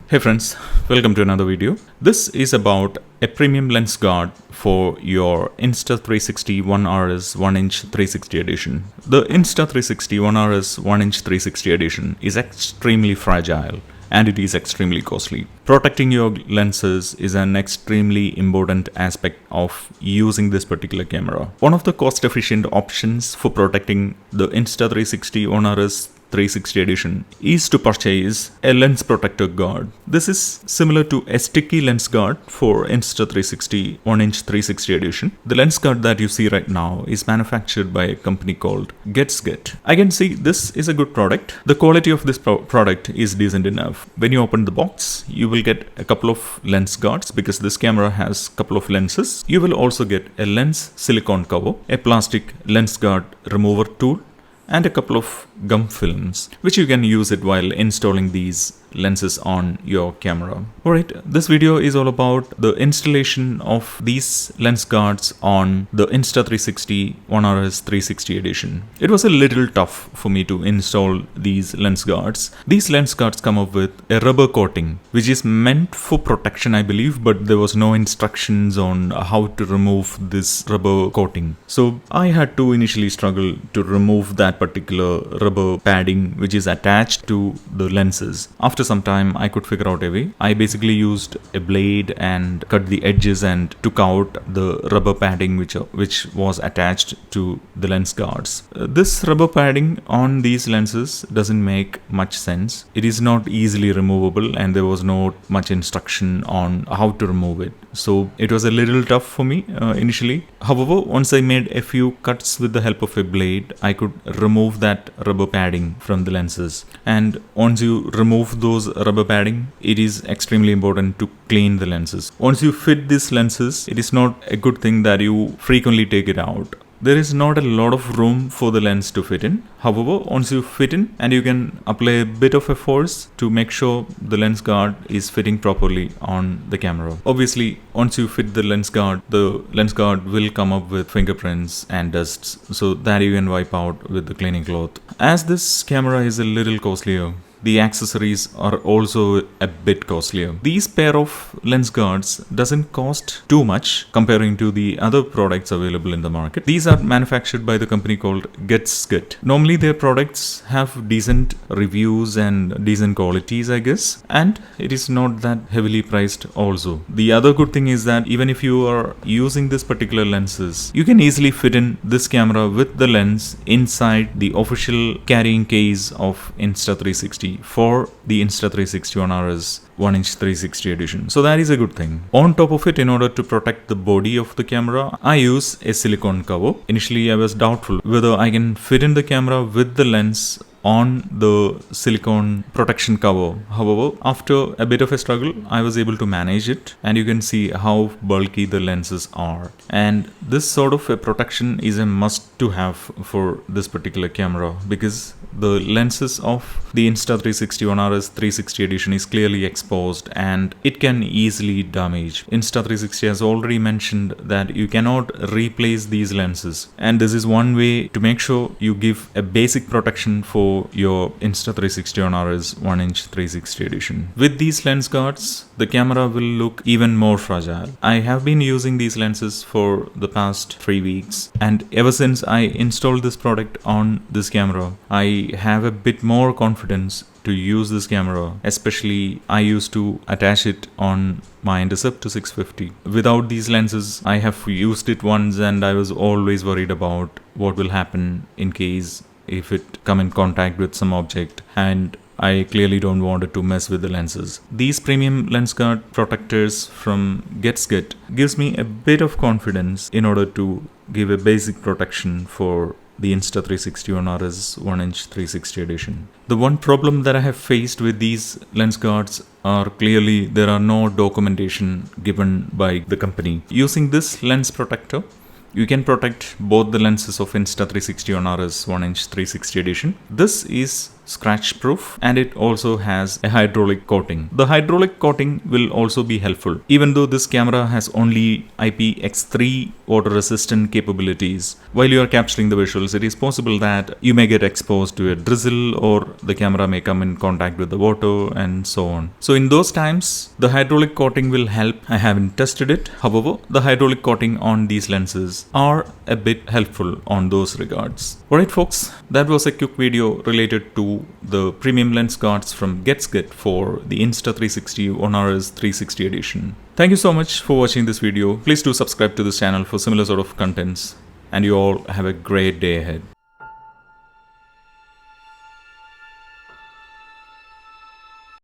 Hey friends, welcome to another video. This is about a premium lens guard for your Insta360 One RS 1-inch 360 edition. The Insta360 One RS 1-inch 360 edition is extremely fragile and it is extremely costly. Protecting your lenses is an extremely important aspect of using this particular camera. One of the cost-efficient options for protecting the Insta360 One RS 360 edition is to purchase a lens protector guard. This is similar to a sticky lens guard for Insta360 1-inch 360 edition. The lens guard that you see right now is manufactured by a company called GetZget. I can see this is a good product. The quality of this product is decent enough. When you open the box, you will get a couple of lens guards because this camera has a couple of lenses. You will also get a lens silicone cover, a plastic lens guard remover tool, and a couple of gum films, which you can use it while installing these lenses on your camera. Alright, this video is all about the installation of these lens guards on the Insta360 One RS 360 edition. It was a little tough for me to install these lens guards. These lens guards come up with a rubber coating, which is meant for protection, I believe, but there was no instructions on how to remove this rubber coating. So I had to initially struggle to remove that particular rubber padding which is attached to the lenses. After some time I could figure out a way. I basically used a blade and cut the edges and took out the rubber padding which was attached to the lens guards. This rubber padding on these lenses doesn't make much sense. It is not easily removable and there was not much instruction on how to remove it. So it was a little tough for me initially. However, once I made a few cuts with the help of a blade, I could remove that rubber padding from the lenses. And once you remove those rubber padding, it is extremely important to clean the lenses. Once you fit these lenses, it is not a good thing that you frequently take it out. There is not a lot of room for the lens to fit in. However, once you fit in and you can apply a bit of a force to make sure the lens guard is fitting properly on the camera. Obviously, once you fit the lens guard will come up with fingerprints and dusts, so that you can wipe out with the cleaning cloth. As this camera is a little costlier, the accessories are also a bit costlier. These pair of lens guards doesn't cost too much comparing to the other products available in the market. These are manufactured by the company called GetZget. Normally their products have decent reviews and decent qualities, I guess, and it is not that heavily priced also. The other good thing is that even if you are using this particular lenses, you can easily fit in this camera with the lens inside the official carrying case of Insta360 for the Insta360 One RS 1-inch 360 edition. So that is a good thing. On top of it, in order to protect the body of the camera, I use a silicone cover. Initially, I was doubtful whether I can fit in the camera with the lens on the silicone protection cover. However, after a bit of a struggle, I was able to manage it, and you can see how bulky the lenses are. And this sort of a protection is a must to have for this particular camera because the lenses of the Insta360 One RS 360 edition is clearly exposed and it can easily damage. Insta360 has already mentioned that you cannot replace these lenses, and this is one way to make sure you give a basic protection for your Insta360 One RS 1-inch 360 edition. With these lens guards, the camera will look even more fragile. I have been using these lenses for the past 3 weeks, and ever since I installed this product on this camera, I have a bit more confidence to use this camera. Especially I used to attach it on my Intercept 650. Without these lenses, I have used it once and I was always worried about what will happen in case if it come in contact with some object, and I clearly don't want it to mess with the lenses. These premium lens guard protectors from GetZget gives me a bit of confidence in order to give a basic protection for the Insta360 One RS 1-inch 360 edition. The one problem that I have faced with these lens guards are clearly there are no documentation given by the company. Using this lens protector, you can protect both the lenses of Insta360 One RS 1-inch 360 edition. This is scratch proof, and it also has a hydraulic coating. The hydraulic coating will also be helpful. Even though this camera has only IPX3 water resistant capabilities, while you are capturing the visuals, it is possible that you may get exposed to a drizzle, or the camera may come in contact with the water, and so on. So in those times, the hydraulic coating will help. I haven't tested it. However, the hydraulic coating on these lenses are a bit helpful on those regards. Alright folks, that was a quick video related to the premium lens guards from GetZget for the Insta360 One RS 360 edition. Thank you so much for watching this video. Please do subscribe to this channel for similar sort of contents, and you all have a great day ahead.